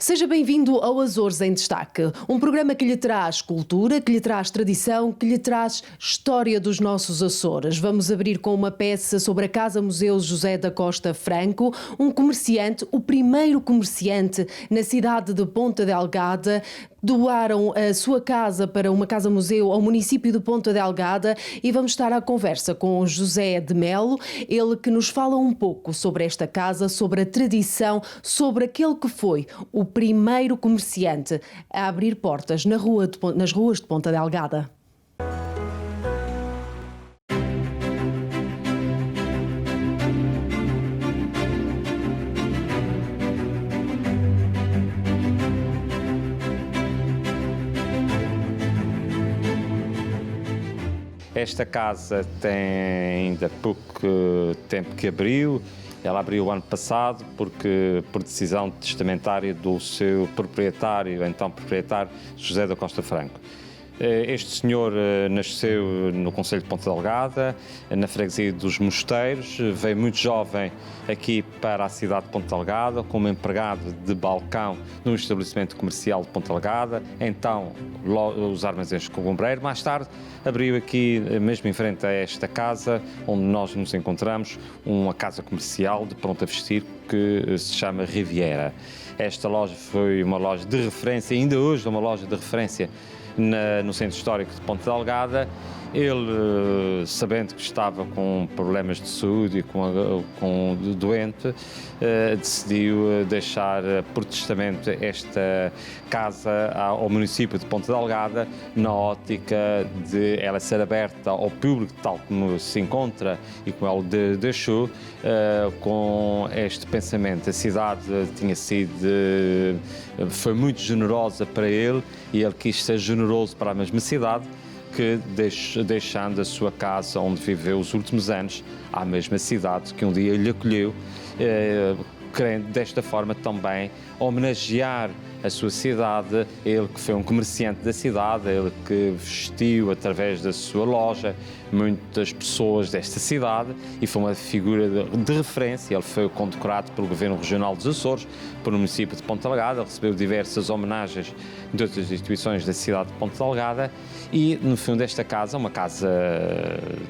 Seja bem-vindo ao Açores em Destaque, um programa que lhe traz cultura, que lhe traz tradição, que lhe traz história dos nossos Açores. Vamos abrir com uma peça sobre a Casa-Museu José da Costa Franco, um comerciante, o primeiro comerciante na cidade de Ponta Delgada. Doaram a sua casa para uma casa-museu ao município de Ponta Delgada e vamos estar à conversa com José de Melo, ele que nos fala um pouco sobre esta casa, sobre a tradição, sobre aquele que foi o primeiro comerciante a abrir portas nas ruas de Ponta Delgada. Esta casa tem ainda pouco tempo que abriu. Ela abriu o ano passado porque, por decisão testamentária do seu proprietário, então proprietário, José da Costa Franco. Este senhor nasceu no concelho de Ponta Delgada, na freguesia dos Mosteiros, veio muito jovem aqui para a cidade de Ponta Delgada como empregado de balcão num estabelecimento comercial de Ponta Delgada, então os armazéns de Cogumbreiro. Mais tarde abriu aqui, mesmo em frente a esta casa, onde nós nos encontramos, uma casa comercial de pronto a vestir que se chama Riviera. Esta loja foi uma loja de referência, ainda hoje é uma loja de referência no Centro Histórico de Ponta Delgada. Ele, sabendo que estava com problemas de saúde e com doente, decidiu deixar por testamento esta casa ao município de Ponta Delgada, na ótica de ela ser aberta ao público, tal como se encontra e como ele deixou, com este pensamento. A cidade foi muito generosa para ele e ele quis ser generoso para a mesma cidade, que deixando a sua casa onde viveu os últimos anos à mesma cidade que um dia lhe acolheu, querendo desta forma também homenagear a sua cidade, ele que foi um comerciante da cidade, ele que vestiu através da sua loja muitas pessoas desta cidade e foi uma figura de referência. Ele foi condecorado pelo Governo Regional dos Açores, pelo município de Ponta Delgada, recebeu diversas homenagens de outras instituições da cidade de Ponta Delgada e, no fundo, esta casa, uma casa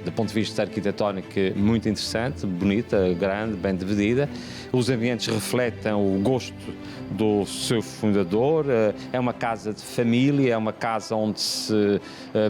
do ponto de vista arquitetónico muito interessante, bonita, grande, bem dividida. Os ambientes refletem o gosto do seu fundador, é uma casa de família, é uma casa onde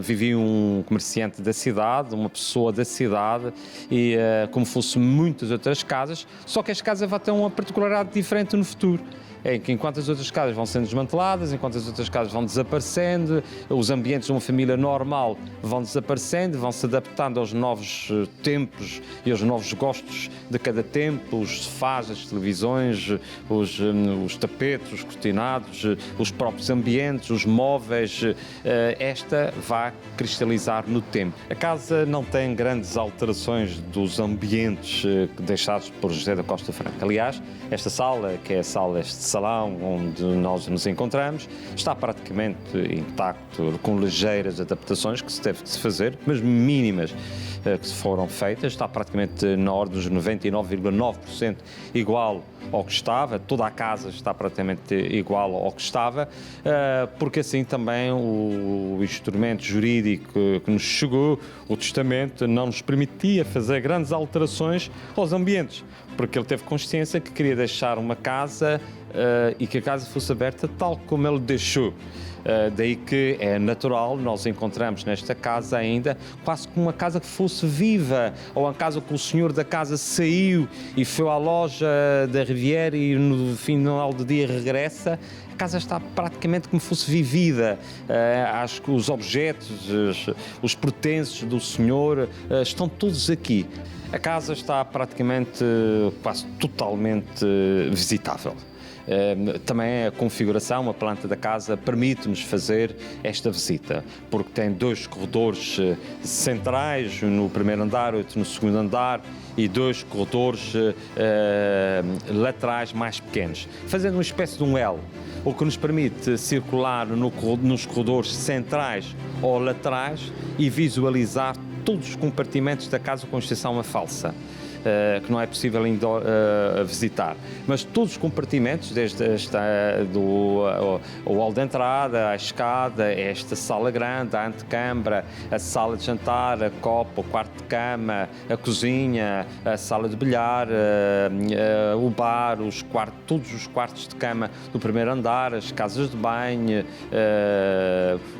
vivia um comerciante da cidade, uma pessoa da cidade, e como fosse muitas outras casas, só que esta casa vai ter uma particularidade diferente no futuro. É que enquanto as outras casas vão sendo desmanteladas, enquanto as outras casas vão desaparecendo, os ambientes de uma família normal vão desaparecendo, vão se adaptando aos novos tempos e aos novos gostos de cada tempo, os sofás, as televisões, os tapetes, os cortinados, os próprios ambientes, os móveis. Esta vai cristalizar no tempo. A casa não tem grandes alterações dos ambientes deixados por José da Costa Franco. Aliás, esta sala, que é a sala, este salão onde nós nos encontramos, está praticamente intacto, com ligeiras adaptações que se teve de se fazer, mas mínimas, que foram feitas. Está praticamente na ordem dos 99,9% igual ao que estava. Toda a casa está praticamente igual ao que estava, porque assim também o instrumento jurídico que nos chegou, o testamento, não nos permitia fazer grandes alterações aos ambientes, porque ele teve consciência que queria deixar uma casa e que a casa fosse aberta tal como ele deixou. Daí que é natural, nós encontramos nesta casa ainda quase como uma casa que fosse viva, ou uma casa que o senhor da casa saiu e foi à loja da Riviera e no final do dia regressa. A casa está praticamente como fosse vivida. Acho que os objetos, os pertences do senhor estão todos aqui. A casa está praticamente quase totalmente visitável. Também a configuração, a planta da casa permite-nos fazer esta visita, porque tem dois corredores centrais, no primeiro andar, outro no segundo andar, e dois corredores laterais mais pequenos, fazendo uma espécie de um L, o que nos permite circular nos corredores centrais ou laterais e visualizar todos os compartimentos da casa com exceção a falsa. que não é possível ainda visitar. Mas todos os compartimentos, desde o hall de entrada, a escada, esta sala grande, a antecâmara, a sala de jantar, a copa, o quarto de cama, a cozinha, a sala de bilhar, o bar, todos os quartos de cama do primeiro andar, as casas de banho,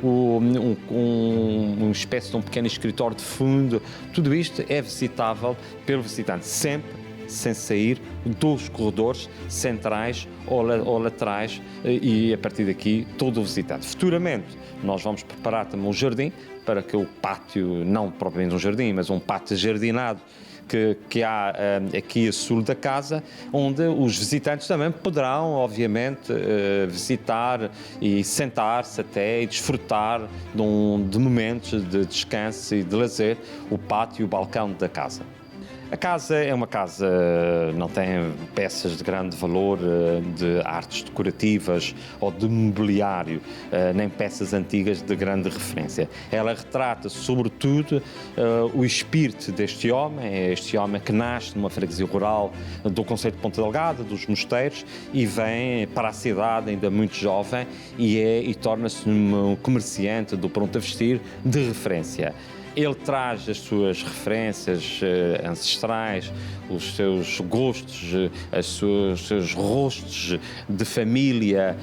uma espécie de um pequeno escritório de fundo, tudo isto é visitável pelo visitante, sempre sem sair dos corredores centrais ou laterais, e a partir daqui todo o visitante. Futuramente nós vamos preparar também um jardim para que o pátio, não propriamente um jardim, mas um pátio jardinado que há aqui a sul da casa, onde os visitantes também poderão, obviamente, visitar e sentar-se até e desfrutar de momentos de descanso e de lazer, o pátio e o balcão da casa. A casa é uma casa, não tem peças de grande valor de artes decorativas ou de mobiliário, nem peças antigas de grande referência. Ela retrata, sobretudo, o espírito deste homem que nasce numa freguesia rural do concelho de Ponta Delgada, dos Mosteiros, e vem para a cidade ainda muito jovem e torna-se um comerciante do pronto a vestir de referência. Ele traz as suas referências ancestrais, os seus gostos, os seus rostos de família,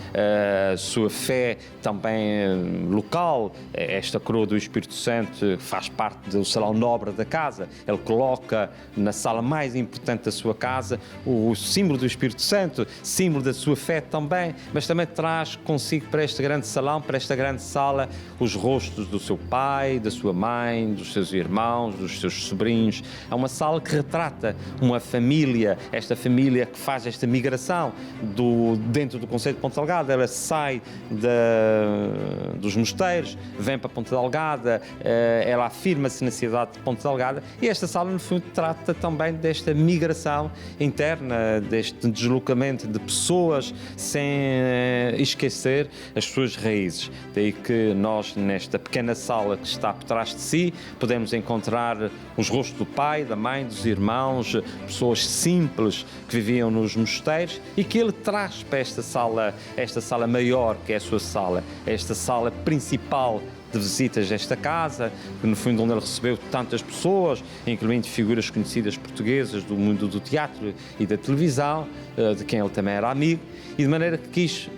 a sua fé também local. Esta coroa do Espírito Santo faz parte do salão nobre da casa. Ele coloca na sala mais importante da sua casa o símbolo do Espírito Santo, símbolo da sua fé também, mas também traz consigo para este grande salão, para esta grande sala, os rostos do seu pai, da sua mãe, dos seus irmãos, dos seus sobrinhos. É uma sala que retrata uma família, esta família que faz esta migração dentro do concelho de Ponta Delgada. Ela sai dos Mosteiros, vem para Ponta Delgada, ela afirma-se na cidade de Ponta Delgada, e esta sala, no fundo, trata também desta migração interna, deste deslocamento de pessoas sem esquecer as suas raízes. Daí que nós, nesta pequena sala que está por trás de si, podemos encontrar os rostos do pai, da mãe, dos irmãos, pessoas simples que viviam nos mosteiros, e que ele traz para esta sala maior, que é a sua sala, esta sala principal de visitas desta casa, que no fundo onde ele recebeu tantas pessoas, incluindo figuras conhecidas portuguesas do mundo do teatro e da televisão, de quem ele também era amigo, e de maneira que quis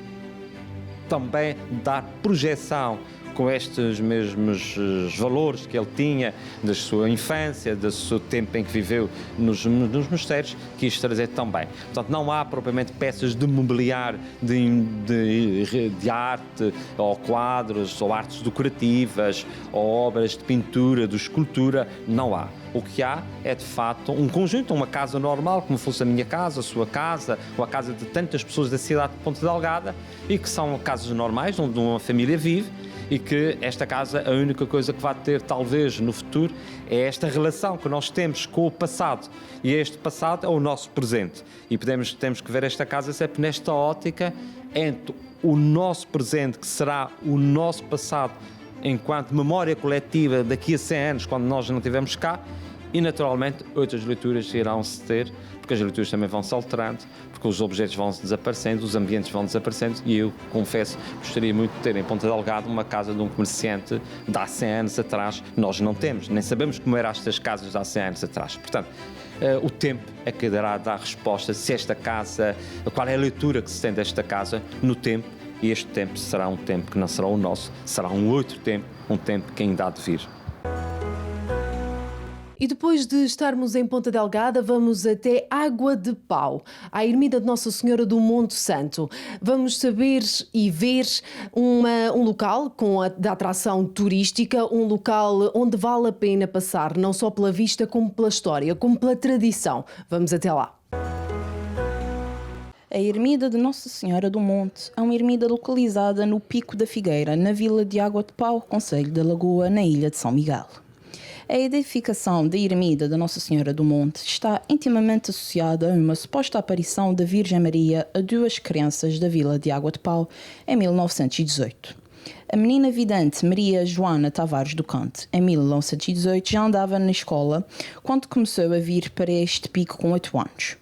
também dar projeção com estes mesmos valores que ele tinha da sua infância, do seu tempo em que viveu nos mosteiros, quis trazer também. Portanto, não há propriamente peças de mobiliário, de arte, ou quadros, ou artes decorativas, ou obras de pintura, de escultura, não há. O que há é, de facto, um conjunto, uma casa normal, como fosse a minha casa, a sua casa, ou a casa de tantas pessoas da cidade de Ponta Delgada, e que são casas normais, onde uma família vive, e que esta casa, a única coisa que vai ter, talvez, no futuro, é esta relação que nós temos com o passado. E este passado é o nosso presente. E temos que ver esta casa sempre nesta ótica entre o nosso presente, que será o nosso passado, enquanto memória coletiva daqui a 100 anos, quando nós não estivermos cá, e, naturalmente, outras leituras irão-se ter, porque as leituras também vão se alterando, porque os objetos vão-se desaparecendo, os ambientes vão desaparecendo, e eu, confesso, gostaria muito de ter em Ponta Delgada uma casa de um comerciante de há 100 anos atrás. Nós não temos, nem sabemos como eram estas casas de há 100 anos atrás. Portanto, o tempo é que dará a dar resposta se esta casa, qual é a leitura que se tem desta casa no tempo, e este tempo será um tempo que não será o nosso, será um outro tempo, um tempo que ainda há de vir. E depois de estarmos em Ponta Delgada, vamos até Água de Pau, à ermida de Nossa Senhora do Monte Santo. Vamos saber e ver um local da atração turística, um local onde vale a pena passar, não só pela vista, como pela história, como pela tradição. Vamos até lá. A ermida de Nossa Senhora do Monte é uma ermida localizada no Pico da Figueira, na vila de Água de Pau, concelho da Lagoa, na ilha de São Miguel. A edificação da ermida de Nossa Senhora do Monte está intimamente associada a uma suposta aparição da Virgem Maria a duas crianças da vila de Água de Pau em 1918. A menina vidente Maria Joana Tavares do Cante, em 1918, já andava na escola quando começou a vir para este pico com 8 anos.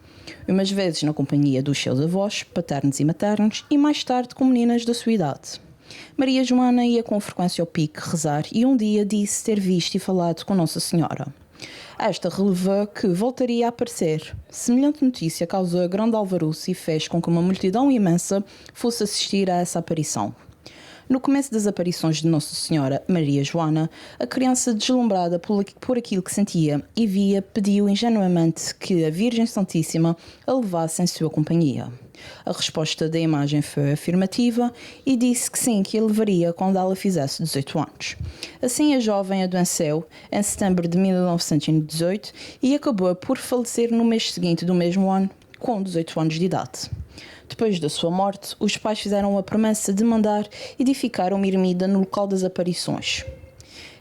Umas vezes na companhia dos seus avós, paternos e maternos, e mais tarde com meninas da sua idade. Maria Joana ia com frequência ao pico rezar e um dia disse ter visto e falado com Nossa Senhora. Esta relevou que voltaria a aparecer. Semelhante notícia causou grande alvoroço e fez com que uma multidão imensa fosse assistir a essa aparição. No começo das aparições de Nossa Senhora Maria Joana, a criança, deslumbrada por aquilo que sentia e via, pediu ingenuamente que a Virgem Santíssima a levasse em sua companhia. A resposta da imagem foi afirmativa e disse que sim, que a levaria quando ela fizesse 18 anos. Assim, a jovem adoeceu em setembro de 1918 e acabou por falecer no mês seguinte do mesmo ano, com 18 anos de idade. Depois da sua morte, os pais fizeram a promessa de mandar edificar uma ermida no local das aparições.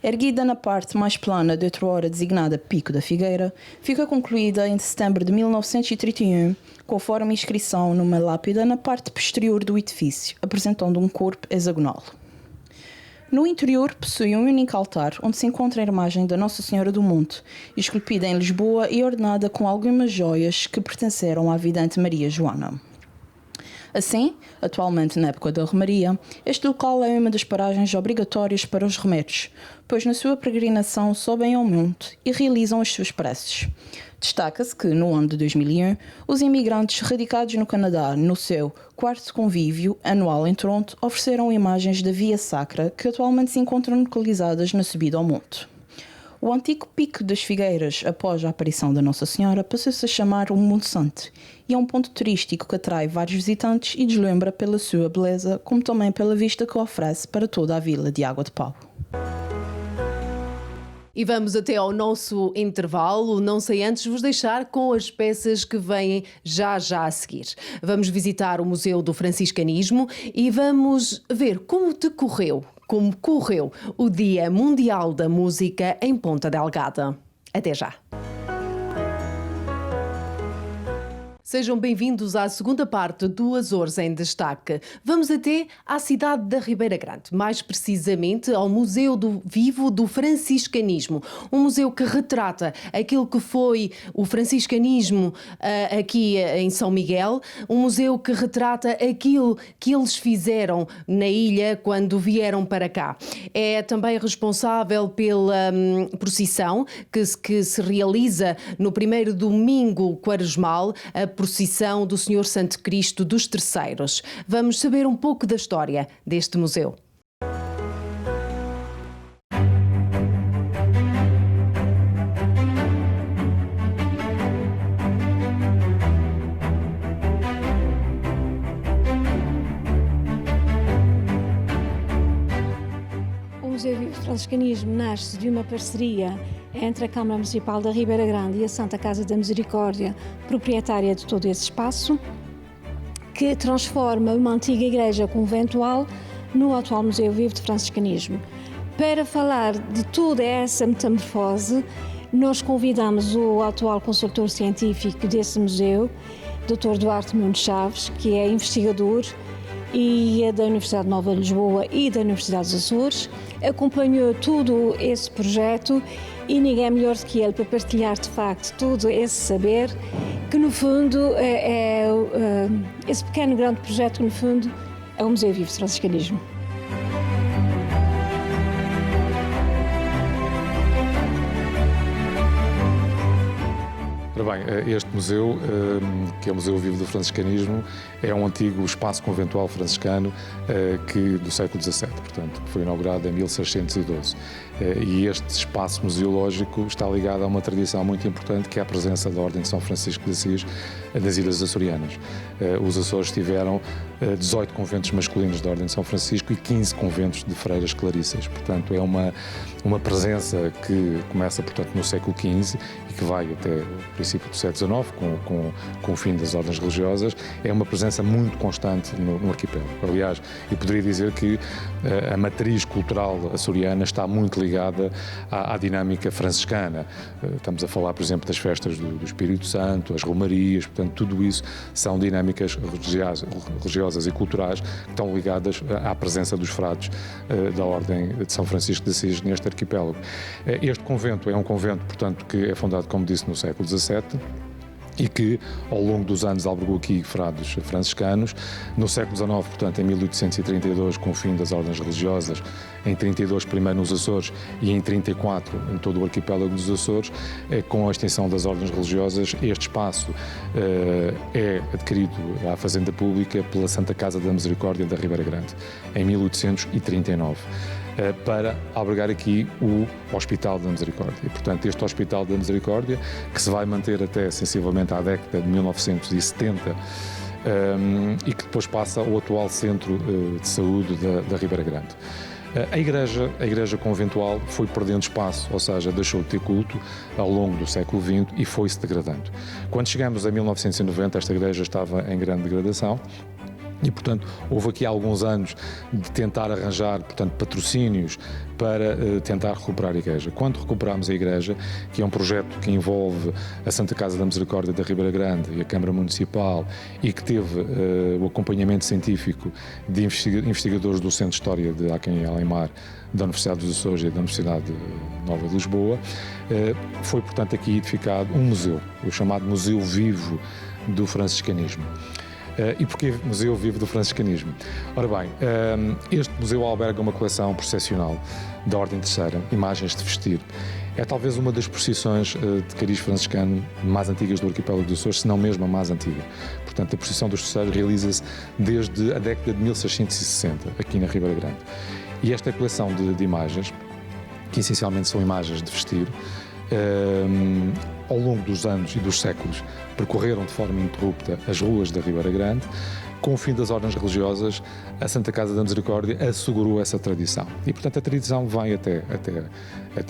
Erguida na parte mais plana de outrora designada Pico da Figueira, fica concluída em setembro de 1931, conforme inscrição numa lápida na parte posterior do edifício, apresentando um corpo hexagonal. No interior possui um único altar, onde se encontra a imagem da Nossa Senhora do Monte, esculpida em Lisboa e ornada com algumas joias que pertenceram à vidente Maria Joana. Assim, atualmente na época da Romaria, este local é uma das paragens obrigatórias para os remédios, pois na sua peregrinação sobem ao monte e realizam as suas preces. Destaca-se que, no ano de 2001, os imigrantes radicados no Canadá, no seu 4º convívio anual em Toronto, ofereceram imagens da Via Sacra que atualmente se encontram localizadas na subida ao monte. O antigo Pico das Figueiras, após a aparição da Nossa Senhora, passou-se a chamar o Monte Santo e é um ponto turístico que atrai vários visitantes e deslumbra pela sua beleza, como também pela vista que oferece para toda a vila de Água de Pau. E vamos até ao nosso intervalo, não sei antes vos deixar com as peças que vêm já a seguir. Vamos visitar o Museu do Franciscanismo e vamos ver como correu o Dia Mundial da Música em Ponta Delgada. Até já! Sejam bem-vindos à segunda parte do Açores em Destaque. Vamos até à cidade da Ribeira Grande, mais precisamente ao Museu Vivo do Franciscanismo. Um museu que retrata aquilo que foi o franciscanismo aqui em São Miguel. Um museu que retrata aquilo que eles fizeram na ilha quando vieram para cá. É também responsável pela procissão que se realiza no primeiro domingo quaresmal, a procissão do Senhor Santo Cristo dos Terceiros. Vamos saber um pouco da história deste museu. O Museu Vivo do Franciscanismo nasce de uma parceria entre a Câmara Municipal da Ribeira Grande e a Santa Casa da Misericórdia, proprietária de todo esse espaço, que transforma uma antiga igreja conventual no atual Museu Vivo de Franciscanismo. Para falar de toda essa metamorfose, nós convidamos o atual consultor científico desse museu, Dr. Duarte Nunes Chaves, que é investigador e é da Universidade Nova de Lisboa e da Universidade dos Açores, acompanhou todo esse projeto e ninguém é melhor do que ele para partilhar de facto todo esse saber, que no fundo esse pequeno grande projeto que no fundo é o Museu Vivo de Franciscanismo. Ora bem, este museu, que é o Museu Vivo do Franciscanismo, é um antigo espaço conventual franciscano do século XVII, portanto, que foi inaugurado em 1612. E este espaço museológico está ligado a uma tradição muito importante, que é a presença da Ordem de São Francisco de Assis nas Ilhas Açorianas. Os Açores tiveram 18 conventos masculinos da Ordem de São Francisco e 15 conventos de freiras clarissas. Portanto, é uma presença que começa, portanto, no século XV e que vai até o princípio do século XIX, com o fim das ordens religiosas. É uma presença muito constante no arquipélago. Aliás, eu poderia dizer que a matriz cultural açoriana está muito ligada à dinâmica franciscana. Estamos a falar, por exemplo, das festas do Espírito Santo, as romarias, Portanto, tudo isso são dinâmicas religiosas e culturais que estão ligadas à presença dos frades da Ordem de São Francisco de Assis neste arquipélago. Este convento é um convento, portanto, que é fundado, como disse, no século XVII, e que, ao longo dos anos, albergou aqui frades franciscanos. No século XIX, portanto, em 1832, com o fim das ordens religiosas, em 32, primeiro nos Açores, e em 34, em todo o arquipélago dos Açores, com a extensão das ordens religiosas, este espaço é adquirido à Fazenda Pública pela Santa Casa da Misericórdia da Ribeira Grande, em 1839. Para albergar aqui o Hospital da Misericórdia. E, portanto, este Hospital da Misericórdia, que se vai manter até sensivelmente à década de 1970, e que depois passa ao atual Centro de Saúde da Ribeira Grande. A igreja conventual foi perdendo espaço, ou seja, deixou de ter culto ao longo do século XX e foi-se degradando. Quando chegamos a 1990, esta igreja estava em grande degradação. E, portanto, houve aqui alguns anos de tentar arranjar, portanto, patrocínios para tentar recuperar a igreja. Quando recuperámos a igreja, que é um projeto que envolve a Santa Casa da Misericórdia da Ribeira Grande e a Câmara Municipal e que teve o acompanhamento científico de investigadores do Centro de História de Aquém e Além-Mar da Universidade dos Açores e da Universidade Nova de Lisboa, foi, portanto, aqui edificado um museu, o chamado Museu Vivo do Franciscanismo. E porquê Museu Vivo do Franciscanismo? Ora bem, este museu alberga uma coleção processional da Ordem Terceira, imagens de vestir. É talvez uma das procissões de cariz franciscano mais antigas do arquipélago dos Açores, se não mesmo a mais antiga. Portanto, a procissão dos terceiros realiza-se desde a década de 1660, aqui na Ribeira Grande. E esta coleção de imagens, que essencialmente são imagens de vestir, ao longo dos anos e dos séculos, percorreram de forma ininterrupta as ruas da Ribeira Grande. Com o fim das ordens religiosas, a Santa Casa da Misericórdia assegurou essa tradição. E, portanto, a tradição vai até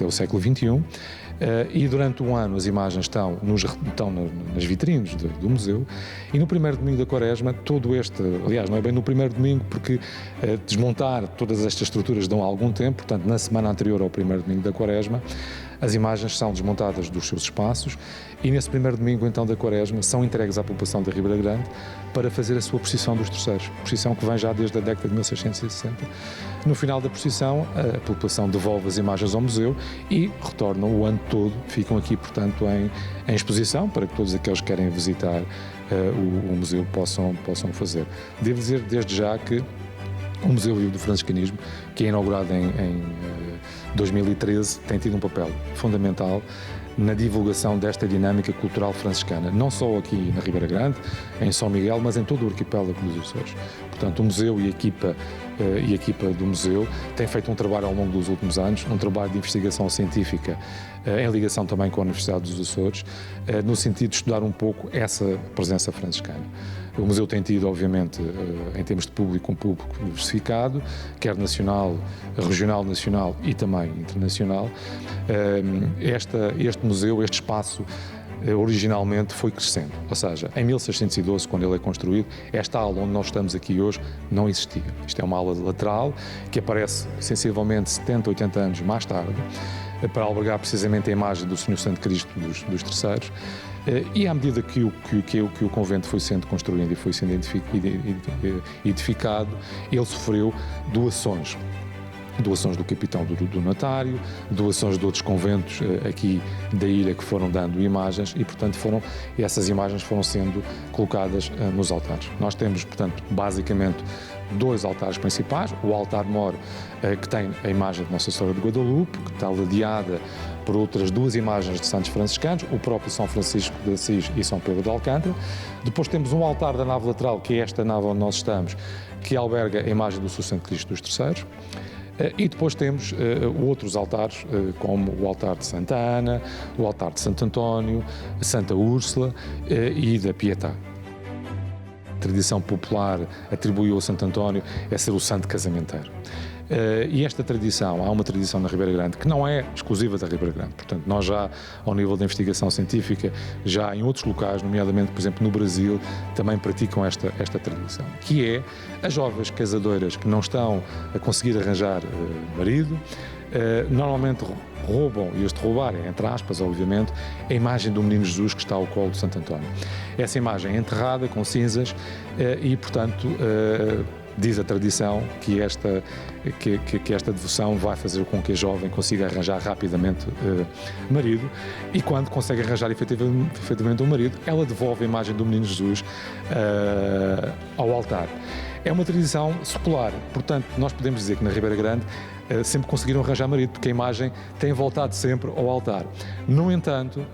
o século XXI. E durante um ano as imagens estão nas vitrines do museu, e no primeiro domingo da Quaresma, aliás, não é bem no primeiro domingo, porque desmontar todas estas estruturas dão algum tempo, portanto, na semana anterior ao primeiro domingo da Quaresma, as imagens são desmontadas dos seus espaços e nesse primeiro domingo então da Quaresma são entregues à população da Ribeira Grande para fazer a sua procissão dos terceiros, procissão que vem já desde a década de 1660. No final da procissão, a população devolve as imagens ao museu e retornam o ano todo, ficam aqui, portanto, em exposição para que todos aqueles que querem visitar o museu possam fazer. Devo dizer desde já que o Museu Vivo do Franciscanismo, que é inaugurado em 2013, tem tido um papel fundamental na divulgação desta dinâmica cultural franciscana, não só aqui na Ribeira Grande, em São Miguel, mas em todo o arquipélago dos Açores. Portanto, o museu e a equipa do museu têm feito um trabalho ao longo dos últimos anos, um trabalho de investigação científica em ligação também com a Universidade dos Açores, no sentido de estudar um pouco essa presença franciscana. O museu tem tido, obviamente, em termos de público, um público diversificado, quer nacional, regional, nacional e também internacional. Este museu, este espaço, originalmente foi crescendo, ou seja, em 1612, quando ele é construído, esta aula onde nós estamos aqui hoje não existia. Isto é uma aula lateral que aparece sensivelmente 70, 80 anos mais tarde, para albergar precisamente a imagem do Senhor Santo Cristo dos terceiros. E à medida que o convento foi sendo construído e foi sendo edificado, ele sofreu doações do capitão do Natário, doações de outros conventos aqui da ilha que foram dando imagens e, portanto, essas imagens foram sendo colocadas nos altares. Nós temos, portanto, basicamente dois altares principais, o altar-mor, que tem a imagem de Nossa Senhora de Guadalupe, que está ladeada por outras duas imagens de santos franciscanos, o próprio São Francisco de Assis e São Pedro de Alcântara. Depois temos um altar da nave lateral, que é esta nave onde nós estamos, que alberga a imagem do Senhor Santo Cristo dos Terceiros. E depois temos outros altares, como o altar de Santa Ana, o altar de Santo António, Santa Úrsula e da Pietà. A tradição popular atribuiu a Santo António a ser o santo casamenteiro. E esta tradição, há uma tradição na Ribeira Grande que não é exclusiva da Ribeira Grande. Portanto, nós já, ao nível da investigação científica, já em outros locais, nomeadamente, por exemplo, no Brasil, também praticam esta tradição, que é as jovens casadoras que não estão a conseguir arranjar marido, normalmente roubam, e este roubar é entre aspas, obviamente, a imagem do menino Jesus que está ao colo de Santo António. Essa imagem é enterrada com cinzas e, portanto, diz a tradição que esta devoção vai fazer com que a jovem consiga arranjar rapidamente marido, e quando consegue arranjar efetivamente um marido, ela devolve a imagem do menino Jesus ao altar. É uma tradição secular, portanto, nós podemos dizer que na Ribeira Grande sempre conseguiram arranjar marido, porque a imagem tem voltado sempre ao altar. No entanto,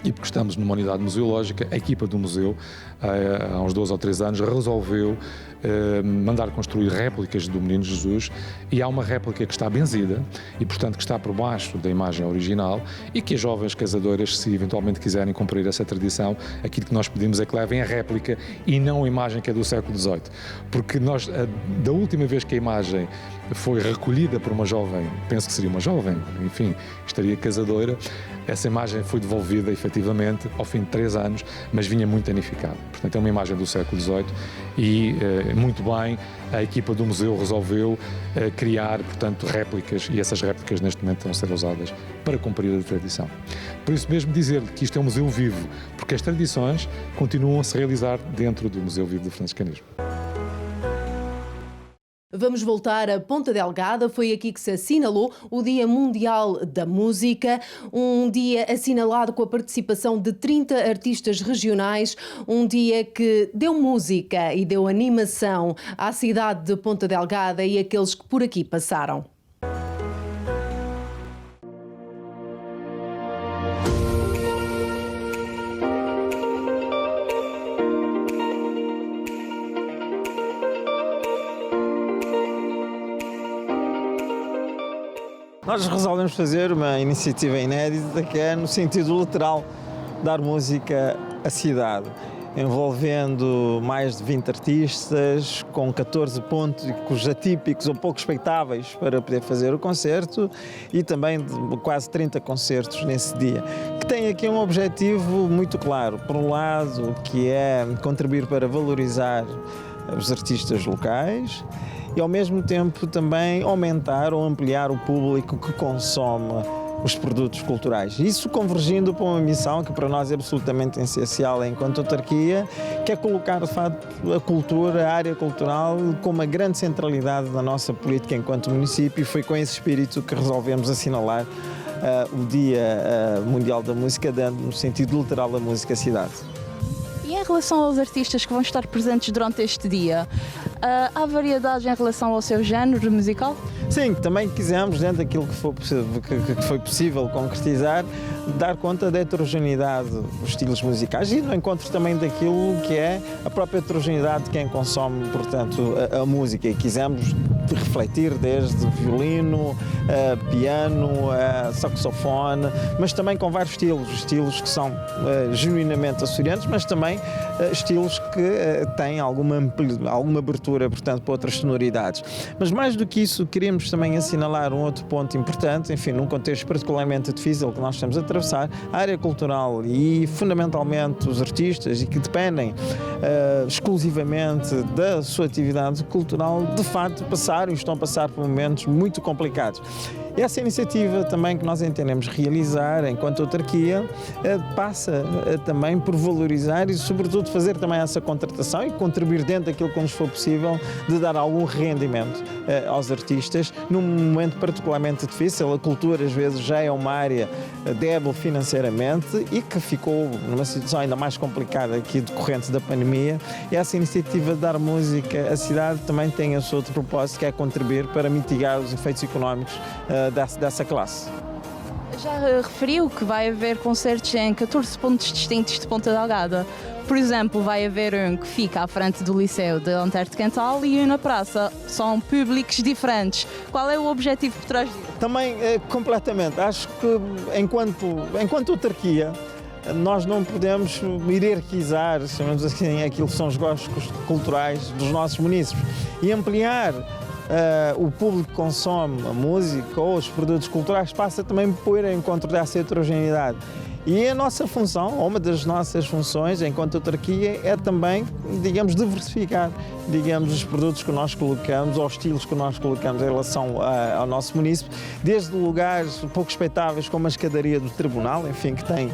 e porque estamos numa unidade museológica, a equipa do museu, há uns 2 ou 3 anos, resolveu mandar construir réplicas do Menino Jesus, e há uma réplica que está benzida e, portanto, que está por baixo da imagem original, e que as jovens casadoras, se eventualmente quiserem cumprir essa tradição, aquilo que nós pedimos é que levem a réplica e não a imagem que é do século XVIII. Porque nós, da última vez que a imagem foi recolhida por uma jovem, penso que seria uma jovem, enfim, estaria casadora, essa imagem foi devolvida efetivamente ao fim de 3 anos, mas vinha muito danificada. Portanto, é uma imagem do século XVIII e, muito bem, a equipa do museu resolveu criar, portanto, réplicas, e essas réplicas neste momento estão a ser usadas para cumprir a tradição. Por isso mesmo dizer-lhe que isto é um museu vivo, porque as tradições continuam a se realizar dentro do Museu Vivo do Franciscanismo. Vamos voltar a Ponta Delgada. Foi aqui que se assinalou o Dia Mundial da Música, um dia assinalado com a participação de 30 artistas regionais, um dia que deu música e deu animação à cidade de Ponta Delgada e àqueles que por aqui passaram. Nós resolvemos fazer uma iniciativa inédita que é, no sentido literal, dar música à cidade, envolvendo mais de 20 artistas, com 14 pontos atípicos ou pouco expectáveis para poder fazer o concerto, e também de quase 30 concertos nesse dia, que tem aqui um objetivo muito claro. Por um lado, que é contribuir para valorizar os artistas locais, e ao mesmo tempo também aumentar ou ampliar o público que consome os produtos culturais. Isso convergindo para uma missão que para nós é absolutamente essencial enquanto autarquia, que é colocar de facto a cultura, a área cultural, com uma grande centralidade na nossa política enquanto município, e foi com esse espírito que resolvemos assinalar o Dia Mundial da Música, dando no sentido literal da música à cidade. E em relação aos artistas que vão estar presentes durante este dia, há variedade em relação ao seu género musical? Sim, também quisemos, dentro daquilo que foi possível concretizar, dar conta da heterogeneidade dos estilos musicais e no encontro também daquilo que é a própria heterogeneidade de quem consome, portanto, a música. E quisemos refletir desde violino, piano, saxofone, mas também com vários estilos que são genuinamente açorianos, mas também estilos que têm alguma abertura, portanto, para outras sonoridades. Mas mais do que isso, queríamos também assinalar um outro ponto importante, enfim, num contexto particularmente difícil que nós estamos a atravessar, a área cultural e fundamentalmente os artistas, e que dependem exclusivamente da sua atividade cultural, de facto passaram e estão a passar por momentos muito complicados. Essa iniciativa também que nós entendemos realizar enquanto autarquia passa também por valorizar e sobretudo fazer também essa contratação e contribuir dentro daquilo que nos for possível de dar algum rendimento aos artistas num momento particularmente difícil. A cultura às vezes já é uma área débil financeiramente e que ficou numa situação ainda mais complicada aqui decorrente da pandemia, e essa iniciativa de dar música à cidade também tem o seu outro propósito, que é contribuir para mitigar os efeitos económicos dessa classe. Já referiu que vai haver concertos em 14 pontos distintos de Ponta Delgada. Por exemplo, vai haver um que fica à frente do Liceu de Lanterno de Quental e um na praça. São públicos diferentes. Qual é o objetivo por trás disso? Também, completamente. Acho que enquanto autarquia, nós não podemos hierarquizar, chamamos assim, aquilo que são os gostos culturais dos nossos munícipes e ampliar o público que consome a música ou os produtos culturais passa também por ir ao encontro dessa heterogeneidade. E a nossa função, ou uma das nossas funções enquanto autarquia, é também, digamos, diversificar, digamos, os produtos que nós colocamos, ou os estilos que nós colocamos em relação ao nosso município, desde lugares pouco respeitáveis como a escadaria do Tribunal, enfim, que tem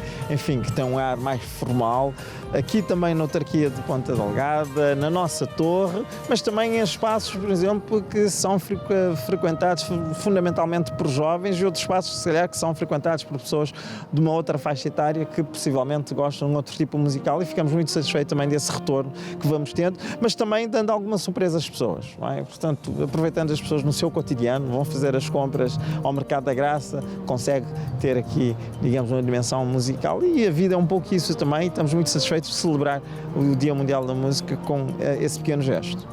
um ar mais formal, aqui também na autarquia de Ponta Delgada, na nossa torre, mas também em espaços, por exemplo, que são frequentados fundamentalmente por jovens e outros espaços, se calhar, que são frequentados por pessoas de uma outra faixa etária que possivelmente gostam de um outro tipo musical, e ficamos muito satisfeitos também desse retorno que vamos tendo, mas também dando alguma surpresa às pessoas, não é? Portanto, aproveitando as pessoas no seu cotidiano, vão fazer as compras ao Mercado da Graça, consegue ter aqui, digamos, uma dimensão musical, e a vida é um pouco isso também. Estamos muito satisfeitos de celebrar o Dia Mundial da Música com esse pequeno gesto.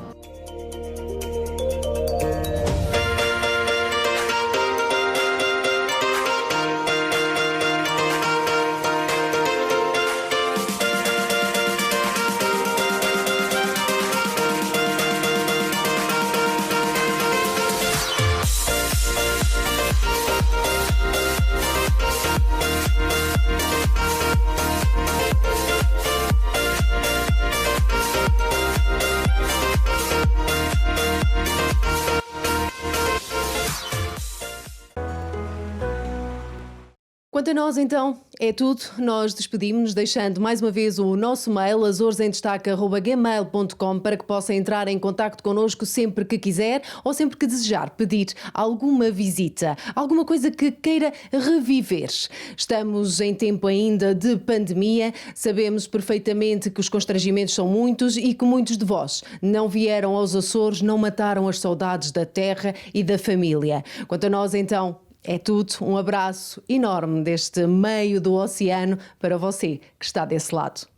Quanto a nós, então, é tudo. Nós despedimos-nos deixando mais uma vez o nosso mail, azoresemdestaque@gmail.com, para que possa entrar em contacto connosco sempre que quiser ou sempre que desejar pedir alguma visita, alguma coisa que queira reviver. Estamos em tempo ainda de pandemia, sabemos perfeitamente que os constrangimentos são muitos e que muitos de vós não vieram aos Açores, não mataram as saudades da terra e da família. Quanto a nós, então, é tudo. Um abraço enorme deste meio do oceano para você que está desse lado.